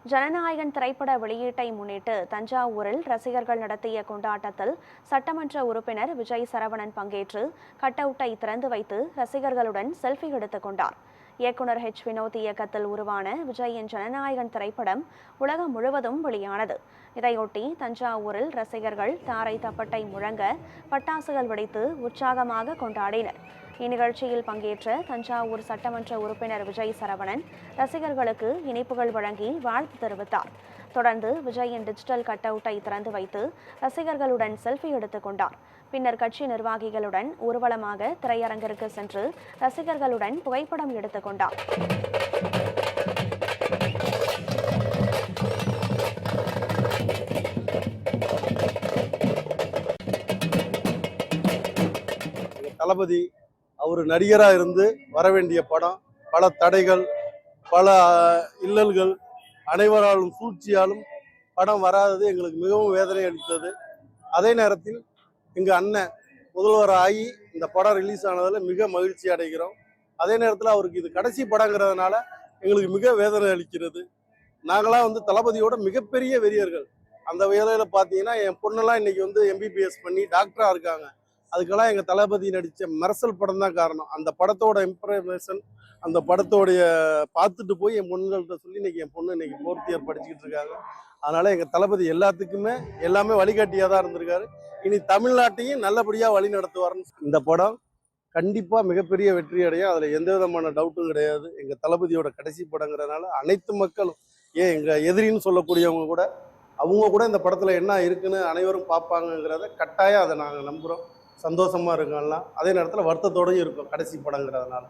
ஜனநாயகன் திரைப்பட வெளியீட்டை முன்னிட்டு தஞ்சாவூரில் ரசிகர்கள் நடத்திய கொண்டாட்டத்தில் சட்டமன்ற உறுப்பினர் விஜய் சரவணன் பங்கேற்று கட் அவுட்டை திறந்து வைத்து ரசிகர்களுடன் செல்ஃபி எடுத்துக் கொண்டார். இயக்குனர் வினோத் இயக்கத்தில் உருவான விஜயின் ஜனநாயகன் திரைப்படம் உலகம் முழுவதும் வெளியானது. இதையொட்டி தஞ்சாவூரில் ரசிகர்கள் தாரை தப்பட்டை முழங்க பட்டாசுகள் வெடித்து உற்சாகமாக கொண்டாடினர். இந்நிகழ்ச்சியில் பங்கேற்ற தஞ்சாவூர் சட்டமன்ற உறுப்பினர் விஜய் சரவணன் ரசிகர்களுக்கு இனிப்புகள் வழங்கி வாழ்த்து தெரிவித்தார். தொடர்ந்து விஜயின் டிஜிட்டல் கட் அவுட்டை திறந்து வைத்து ரசிகர்களுடன் செல்ஃபி எடுத்துக் கொண்டார். பின்னர் கட்சி நிர்வாகிகளுடன் ஊர்வலமாக திரையரங்கிற்கு சென்று ரசிகர்களுடன் புகைப்படம் எடுத்துக் கொண்டார். தளபதி அவர் நடிகராக இருந்து வர வேண்டிய படம் பல தடைகள், பல இல்லல்கள், அனைவராலும் சூழ்ச்சியாலும் படம் வராதது எங்களுக்கு மிகவும் வேதனை அளித்தது. அதே நேரத்தில் எங்கள் அண்ணன் முதல்வர் ஆகி இந்த படம் ரிலீஸ் ஆனதில் மிக மகிழ்ச்சி அடைகிறோம். அதே நேரத்தில் அவருக்கு இது கடைசி படங்கிறதுனால எங்களுக்கு மிக வேதனை அளிக்கிறது. நாங்களாம் தளபதியோட மிகப்பெரிய வெறியர்கள். அந்த வேலையில் பார்த்தீங்கன்னா என் பொண்ணெல்லாம் இன்னைக்கு எம்பிபிஎஸ் பண்ணி டாக்டராக இருக்காங்க. அதுக்கெல்லாம் எங்கள் தளபதி நடித்த மெர்சல் படம் தான் காரணம். அந்த படத்தோட இம்ப்ரமேஷன், அந்த படத்தோடைய பார்த்துட்டு போய் என் பொண்ணுங்கள்கிட்ட சொல்லி இன்னைக்கு என் பொண்ணு இன்னைக்கு 4th இயர் படிச்சுக்கிட்டு இருக்காங்க. அதனால எங்கள் தளபதி எல்லாமே வழிகாட்டியாக தான் இருந்திருக்காரு. இனி தமிழ்நாட்டையும் நல்லபடியாக வழி நடத்துவார்னு இந்த படம் கண்டிப்பாக மிகப்பெரிய வெற்றி அடையும். அதில் எந்த விதமான டவுட்டும் கிடையாது. எங்கள் தளபதியோட கடைசி படங்கிறதுனால அனைத்து மக்களும், எங்கள் எதிரின்னு சொல்லக்கூடியவங்க கூட, அவங்க கூட இந்த படத்தில் என்ன இருக்குன்னு அனைவரும் பார்ப்பாங்கங்கிறத கட்டாயம் அதை நாங்கள் நம்புகிறோம். சந்தோஷமா இருக்கலாம். அதே நேரத்தில் வருத்தத்தோடையும் இருக்கும் கடைசி படங்கிறதுனால.